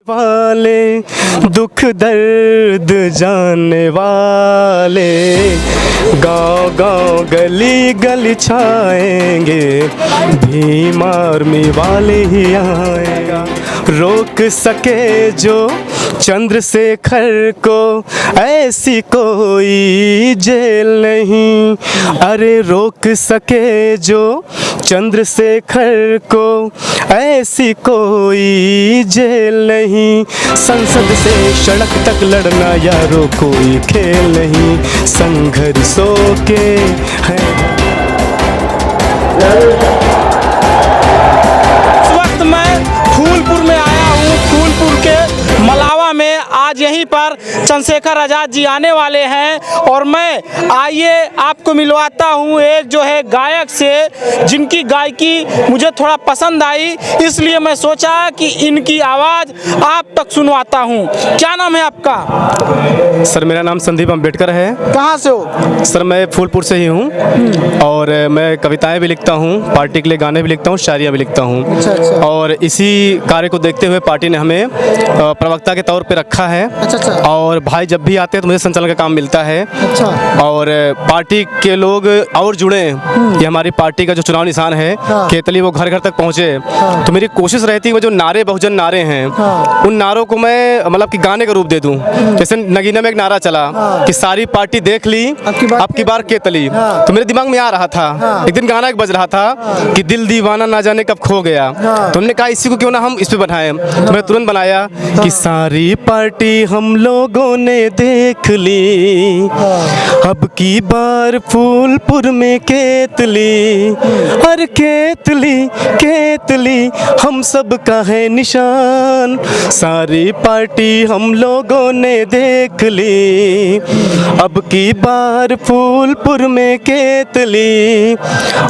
वाले दुख दर्द जानने वाले गांव गांव गली गली छाएंगे, भीम आर्मी वाले ही आएगा। रोक सके जो चंद्रशेखर को ऐसी कोई जेल नहीं, अरे रोक सके जो चंद्रशेखर को ऐसी कोई जेल नहीं। संसद से सड़क तक लड़ना यारो कोई खेल नहीं, संघर्षों के हैं। इस वक्त मैं फूलपुर में आया हूँ। फूलपुर के मलावा में आज यहीं पर चंद्रशेखर आज़ाद जी आने वाले हैं और मैं आइए आपको मिलवाता हूँ एक जो है गायक से, जिनकी गायकी मुझे थोड़ा पसंद आई, इसलिए मैं सोचा कि इनकी आवाज़ आप तक सुनवाता हूँ। क्या नाम है आपका? सर मेरा नाम संदीप अम्बेडकर है। कहाँ से हो? सर मैं फूलपुर से ही हूँ और मैं कविताएं भी लिखता हूँ, पार्टी के लिए गाने भी लिखता हूँ, शायरियाँ भी लिखता हूँ। अच्छा। और इसी कार्य को देखते हुए पार्टी ने हमें प्रवक्ता के तौर पे रखा है। अच्छा। और भाई जब भी आते हैं तो मुझे संचालन का काम मिलता है। अच्छा। और पार्टी के लोग और जुड़े, ये हमारी पार्टी का जो चुनाव निशान है केतली, वो घर घर तक पहुँचे। तो मेरी कोशिश रहती है वो जो नारे बहुजन नारे हैं उन नारों को मैं मतलब कि गाने का रूप दे दूं। जैसे नगीना में एक नारा चला कि सारी पार्टी देख ली अब की बार केतली, तो मेरे दिमाग में आ रहा था। एक दिन गाना एक बज रहा था कि दिल दीवाना ना जाने कब खो गया, तो हमने कहा इसी को क्यों ना हम इस पे बनाएं। तो मैं तुरंत बनाया कि सारी पार्टी हम लोगों ने देख ली अब की बार फूलपुर में केतली, हर केतली केतली हम सब का है निशान, सारी पार्टी हम लोगों ने देख ली अब की बार फूलपुर में केतली।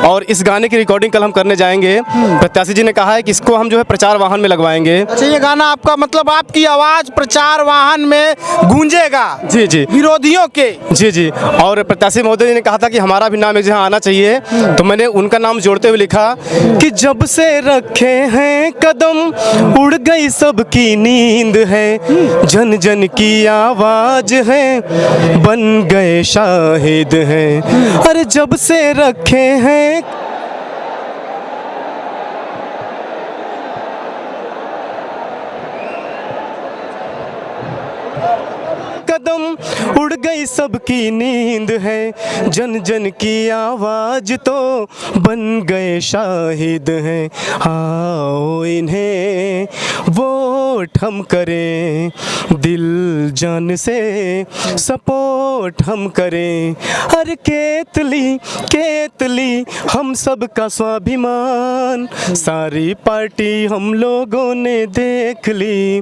और इस गाने की रिकॉर्डिंग कल हम करने जाएंगे। प्रत्याशी जी ने कहा है कि इसको हम जो है प्रचार वाहन में लगवाएंगे। अच्छा, ये गाना आपका मतलब आपकी आवाज़ प्रचार वाहन में गूंजेगा? जी विरोधियों के। जी। और प्रत्याशी महोदय जी ने कहा था कि हमारा भी नाम एक जगह आना चाहिए, तो मैंने उनका नाम जोड़ते हुए लिखा कि जब से रखे हैं कदम उड़ गई सबकी नींद है, जन जन की आवाज है बन गए शाहिद हैं। अरे जब से रखे हैं कदम उड़ गई सबकी नींद है, जन जन की आवाज तो बन गए शाहिद हैं। आओ इन्हें वोट हम करें, दिल जान से सपोर्ट हम करें, हर केतली केतली हम सब का स्वाभिमान, सारी पार्टी हम लोगों ने देख ली।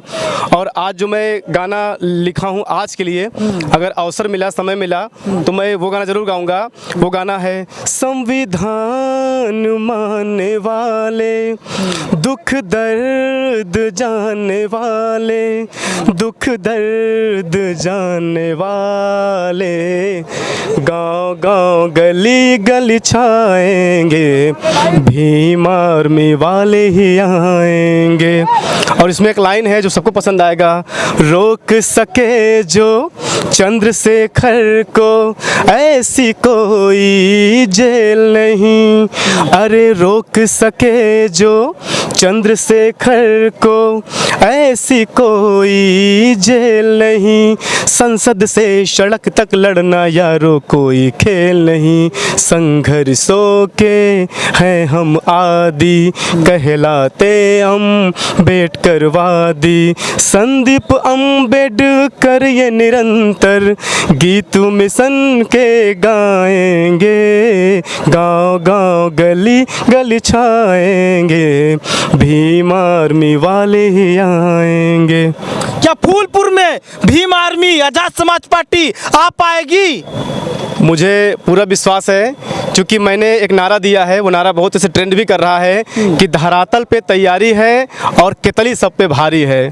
और आज जो मैं गाना लिखा हूँ आज के लिए, अगर अवसर मिला समय मिला तो मैं वो गाना जरूर गाऊंगा। वो गाना है संविधान मानने वाले दुख दर्द जानने वाले, दुख दर्द जानने वाले गांव गांव गली गली छाएंगे, भीम आर्मी वाले ही आएंगे। और इसमें एक लाइन है जो सबको पसंद आएगा, रोक सके जो चंद्रशेखर को ऐसी कोई जेल नहीं, अरे रोक सके जो चंद्रशेखर को ऐसी कोई जेल नहीं। संसद से सड़क तक लड़ना यारो कोई खेल नहीं, संघर्षों के हैं हम आदि कहलाते अम्बेडकर वादी। संदीप अम्बेडकर ये निरंतर गीत मिशन के गाएंगे, गांव गांव गली गली छाएंगे, भीम आर्मी वाले ही आएंगे। क्या फूलपुर में भीम आर्मी आजाद समाज पार्टी आ पाएगी? मुझे पूरा विश्वास है, क्योंकि मैंने एक नारा दिया है, वो नारा बहुत ऐसे ट्रेंड भी कर रहा है कि धरातल पे तैयारी है और केतली सब पे भारी है।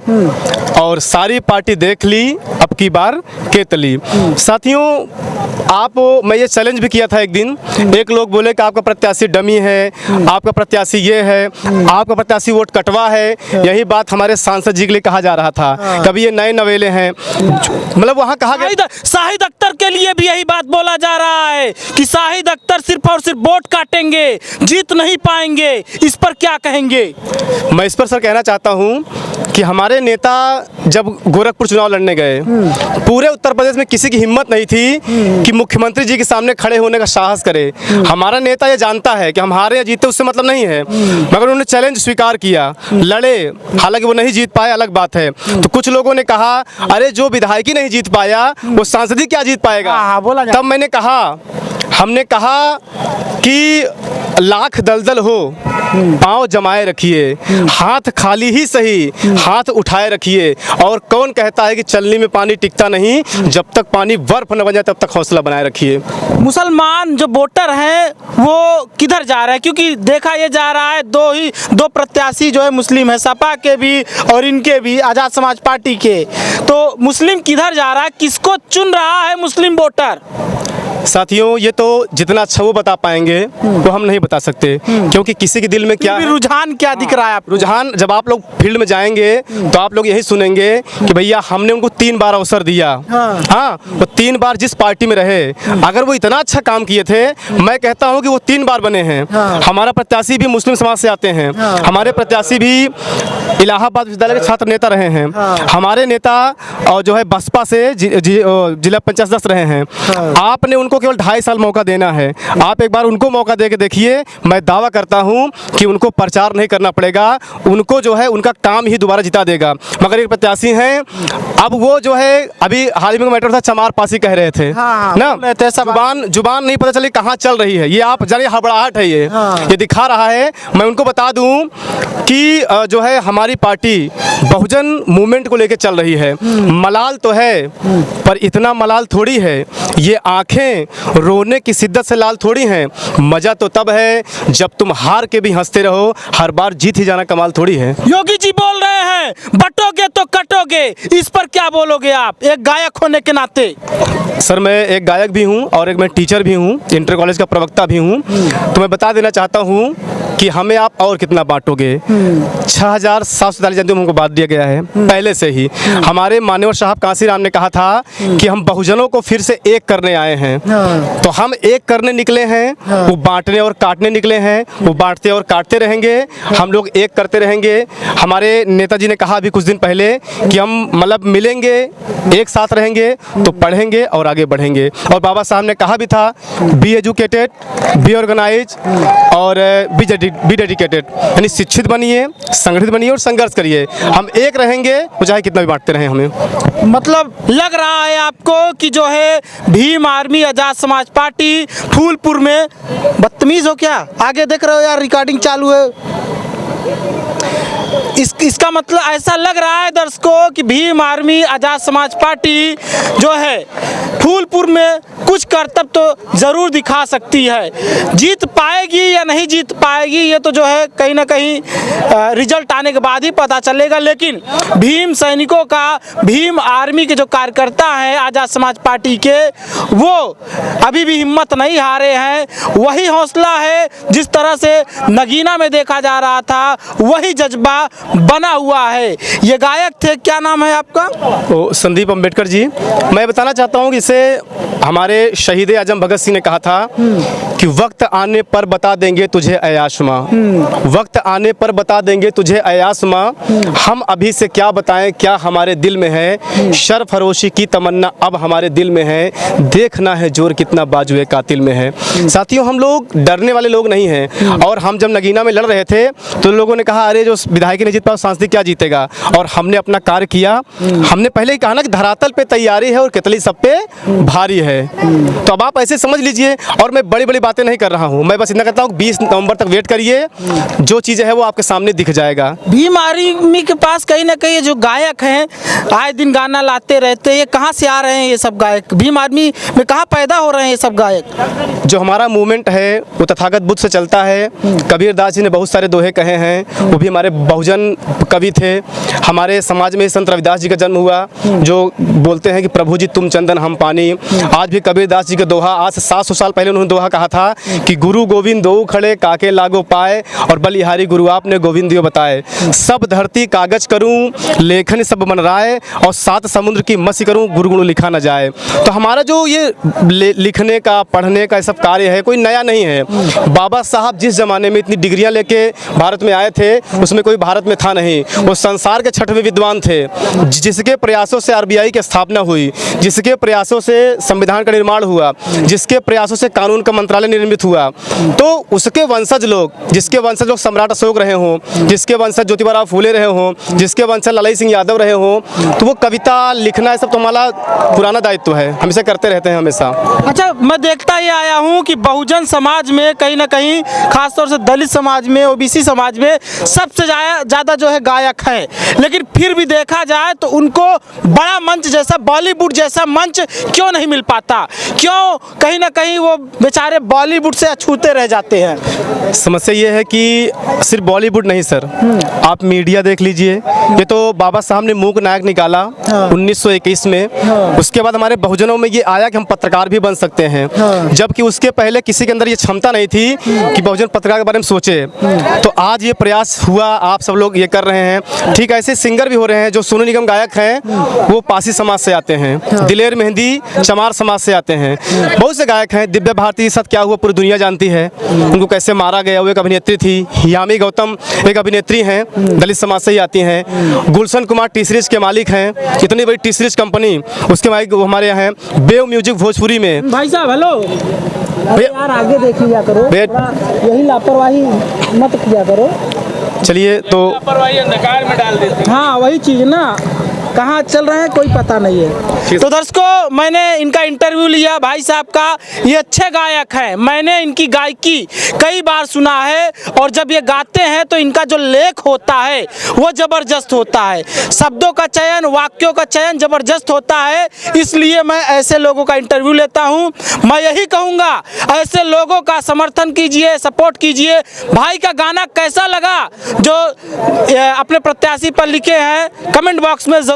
और सारी पार्टी देख ली अब अब की बार केतली। साथियों, मैं ये चैलेंज भी किया था एक दिन। एक लोग बोले कि आपका प्रत्याशी डमी है, आपका प्रत्याशी ये है, आपका प्रत्याशी वोट कटवा है। यही बात हमारे सांसद जी के लिए कहा जा रहा था। कभी ये नए नवेले हैं, मतलब वहाँ कहा गया शाहिद अख्तर के लिए भी यही बात बोला जा रहा है कि शाहिद अख्तर सिर्फ और सिर्फ वोट काटेंगे, जीत नहीं पाएंगे। इस पर क्या कहेंगे? मैं इस पर सर कहना चाहता हूँ कि हमारे नेता जब गोरखपुर चुनाव लड़ने गए, पूरे उत्तर प्रदेश में किसी की हिम्मत नहीं थी कि मुख्यमंत्री जी के सामने खड़े होने का साहस करे। हमारा नेता ये जानता है कि हम हारे या जीते उससे मतलब नहीं है, मगर उन्होंने चैलेंज स्वीकार किया, लड़े। हालांकि वो नहीं जीत पाए, अलग बात है। तो कुछ लोगों ने कहा अरे जो विधायक ही नहीं जीत पाया वो सांसद ही क्या जीत पाएगा। तब मैंने कहा, हमने कहा कि लाख दलदल हो पाँव जमाए रखिए, हाथ खाली ही सही हाथ उठाए रखिए। और कौन कहता है कि चलनी में पानी टिकता नहीं, जब तक पानी बर्फ न बन जाए तब तक हौसला बनाए रखिए। मुसलमान जो वोटर हैं वो किधर जा रहे हैं? क्योंकि देखा ये जा रहा है दो प्रत्याशी जो है मुस्लिम है, सपा के भी और इनके भी, आज़ाद समाज पार्टी के। तो मुस्लिम किधर जा रहा है? किसको चुन रहा है मुस्लिम वोटर? साथियों, ये तो जितना अच्छा वो बता पाएंगे वो हम नहीं बता सकते, क्योंकि किसी के दिल में क्या है, रुझान क्या दिख रहा है आपको? रुझान जब आप लोग फील्ड में जाएंगे तो आप लोग यही सुनेंगे कि भैया हमने उनको 3 बार अवसर दिया। हाँ, वो 3 बार जिस पार्टी में रहे, अगर वो इतना अच्छा काम किए थे, मैं कहता हूँ कि वो 3 बार बने हैं। हमारा प्रत्याशी भी मुस्लिम समाज से आते हैं, हमारे प्रत्याशी भी इलाहाबाद विश्वविद्यालय के छात्र नेता रहे हैं, हमारे नेता और जो है बसपा से जिला पंचायत सदस्य रहे हैं। आपने उनको केवल 2.5 साल मौका देना है। आप एक बार उनको मौका दे के देखिए, मैं दावा करता हूं कि उनको प्रचार नहीं करना पड़ेगा, उनको जो है उनका काम ही दोबारा जिता देगा। मगर एक प्रत्याशी हैं, अब वो जो है अभी हाल ही में मैटर था, चमार पासी कह रहे थे ना, जुबान नहीं पता चली कहाँ चल रही है। ये आप जानिए हड़बड़ाहट है, ये दिखा रहा है। मैं उनको बता दूं कि जो है हमारी पार्टी बहुजन मूवमेंट को लेकर चल रही है। मलाल तो है, पर इतना मलाल थोड़ी है। ये आंखें रोने की शिद्दत से लाल थोड़ी हैं। मजा तो तब है जब तुम हार के भी हंसते रहो, हर बार जीत ही जाना कमाल थोड़ी है। योगी जी बोल रहे हैं बटोगे तो कटोगे, इस पर क्या बोलोगे आप एक गायक होने के नाते? सर, मैं एक गायक भी हूँ और एक मैं टीचर भी हूँ, इंटर कॉलेज का प्रवक्ता भी हूँ। तो मैं बता देना चाहता हूँ कि हमें आप और कितना बांटोगे। 6,747 जनता हमको बांट दिया गया है पहले से ही। हमारे मान्यवर साहब कांसीराम ने कहा था कि हम बहुजनों को फिर से एक करने आए हैं। तो हम एक करने निकले हैं, वो बांटने और काटने निकले हैं। वो बांटते और काटते रहेंगे, हम लोग एक करते रहेंगे। हमारे नेताजी ने कहा अभी कुछ दिन पहले कि हम मतलब मिलेंगे, एक साथ रहेंगे तो पढ़ेंगे और आगे बढ़ेंगे। और बाबा साहब ने कहा भी था, बी एजुकेटेड, बी ऑर्गेनाइज और बी डेडिकेटेड, यानी शिक्षित बनिए, संगठित बनिए और संघर्ष करिए। हम एक रहेंगे, वो चाहे कितना भी बांटते रहें हमें। मतलब लग रहा है आपको कि जो है भीम आर्मी आजाद समाज पार्टी फूलपुर में बदतमीज हो क्या? आगे देख रहे हो यार, रिकॉर्डिंग चालू है। इसका मतलब ऐसा लग रहा है दर्शकों कि भीम आर्मी आजाद समाज पार्टी जो है फूलपुर में कुछ करतब तो जरूर दिखा सकती है। जीत पाएगी या नहीं जीत पाएगी ये तो जो है कहीं ना कहीं रिजल्ट आने के बाद ही पता चलेगा। लेकिन भीम सैनिकों का, भीम आर्मी के जो कार्यकर्ता हैं आजाद समाज पार्टी के, वो अभी भी हिम्मत नहीं हारे हैं। वही हौसला है जिस तरह से नगीना में देखा जा रहा था, वही जज्बा बना हुआ है। ये गायक थे, क्या नाम है आपका? संदीप अम्बेडकर जी। मैं बताना चाहता हूँ कि इसे हमारे शहीद आजम भगत सिंह ने कहा था कि वक्त आने पर बता देंगे तुझे अयाशमा, वक्त आने पर बता देंगे तुझे अयाशमा, हम अभी से क्या बताएं क्या हमारे दिल में है, शर फरोशी की तमन्ना अब हमारे दिल में है, देखना है जोर कितना बाजुए कातिल में है। साथियों, हम लोग डरने वाले लोग नहीं हैं। और हम जब नगीना में लड़ रहे थे तो लोगों ने कहा अरे जो विधायक नहीं जीत पाया सांसद क्या जीतेगा, और हमने अपना कार्य किया। हमने पहले ही कहा ना कि धरातल पे तैयारी है और केतली सब पे भारी है। तो अब आप ऐसे समझ लीजिए, और मैं बड़ी बड़ी बातें नहीं कर रहा हूँ, मैं बस इतना कहता हूँ 20 नवंबर तक वेट करिए, जो चीज़ें है वो आपके सामने दिख जाएगा। भीम आर्मी के पास कहीं ना कहीं जो गायक हैं आए दिन गाना लाते रहते हैं, ये कहाँ से आ रहे हैं ये सब गायक? भीम आर्मी में कहाँ पैदा हो रहे हैं ये सब गायक? जो हमारा मूवमेंट है वो तथागत बुद्ध से चलता है। कबीर दास जी ने बहुत सारे दोहे कहे हैं, वो भी हमारे बहुजन महान कवि थे। हमारे समाज में संत रविदास जी का जन्म हुआ, जो बोलते हैं कि प्रभु जी तुम चंदन हम पानी। आज भी कबीरदास जी का दोहा, आज से 700 साल पहले उन्होंने दोहा कहा था कि गुरु गोविंद दो खड़े काके लागो पाए, और बलिहारी गुरु आपने गोविंद दियो बताए। सब धरती कागज करूं लेखन सब मन राय, और 7 समुद्र की मसी करूं गुरु गुण लिखा न जाए। तो हमारा जो ये लिखने का पढ़ने का सब कार्य है कोई नया नहीं है। बाबा साहब जिस जमाने में इतनी डिग्रियां लेके भारत में आए थे उसमें कोई भारत में था नहीं। वो संसार के 6वें विद्वान थे, जिसके प्रयासों से आरबीआई की स्थापना हुई, जिसके प्रयासों से संविधान का निर्माण हुआ, जिसके प्रयासों से कानून का मंत्रालय निर्मित हुआ। तो उसके वंशज लोग, जिसके वंशज लोग सम्राट अशोक रहे हों, जिसके वंशज ज्योतिबा फूले रहे हों, जिसके वंशज ललाई सिंह यादव रहे हों, तो वो कविता लिखना है सब तो हमारा पुराना दायित्व है, हमेशा करते रहते हैं हमेशा। अच्छा, मैं देखता ही आया हूँ कि बहुजन समाज में कहीं ना कहीं, खासतौर से दलित समाज में, ओबीसी समाज में सबसे ज़्यादा जो है गायक है, लेकिन फिर भी देखा जाए तो उनको बड़ा मंच जैसा, बॉलीवुड जैसा मंच क्यों नहीं मिल पाता? क्यों कहीं ना कहीं वो बेचारे बॉलीवुड से अछूते रह जाते हैं? समस्या ये है कि सिर्फ बॉलीवुड नहीं सर, आप मीडिया देख लीजिए। ये तो बाबा साहब ने मूक नायक निकाला 1921 में। उसके बाद हमारे बहुजनों में ये आया कि हम पत्रकार भी बन सकते हैं, जबकि उसके पहले किसी के अंदर ये क्षमता नहीं थी कि बहुजन पत्रकार के बारे में सोचे। तो आज ये प्रयास हुआ, आप सब लोग ये कर रहे हैं। ठीक ऐसे सिंगर भी हो रहे हैं, जो सोनू निगम गायक हैं वो पासी समाज से आते हैं, दिलेर मेहंदी चमार समाज से आते हैं, बहुत से गायक हैं। दिव्या भारती साथ क्या हुआ पूरी दुनिया जानती है, उनको कैसे मारा गया। वो एक अभिनेत्री थी। यामी गौतम एक अभिनेत्री हैं, दलित समाज से ही आती हैं। गुलशन कुमार टी सीरीज के मालिक हैं, इतनी बड़ी टी सीरीज कंपनी, उसके मालिक हमारे यहाँ हैं। बेव म्यूजिक भोजपुरी में। भाई साहब हेलो, अरे यार आगे देख लिया करो, यही लापरवाही मत किया करो। चलिए तो लापरवाही अंधकार में डाल देती। हाँ वही चीज़ ना, कहाँ चल रहे हैं कोई पता नहीं है। तो दर्शकों, मैंने इनका इंटरव्यू लिया भाई साहब का। ये अच्छे गायक हैं, मैंने इनकी गायकी कई बार सुना है, और जब ये गाते हैं तो इनका जो लेख होता है वो ज़बरदस्त होता है। शब्दों का चयन, वाक्यों का चयन ज़बरदस्त होता है, इसलिए मैं ऐसे लोगों का इंटरव्यू लेता हूँ। मैं यही कहूँगा, ऐसे लोगों का समर्थन कीजिए, सपोर्ट कीजिए। भाई का गाना कैसा लगा जो अपने प्रत्याशी पर लिखे हैं, कमेंट बॉक्स में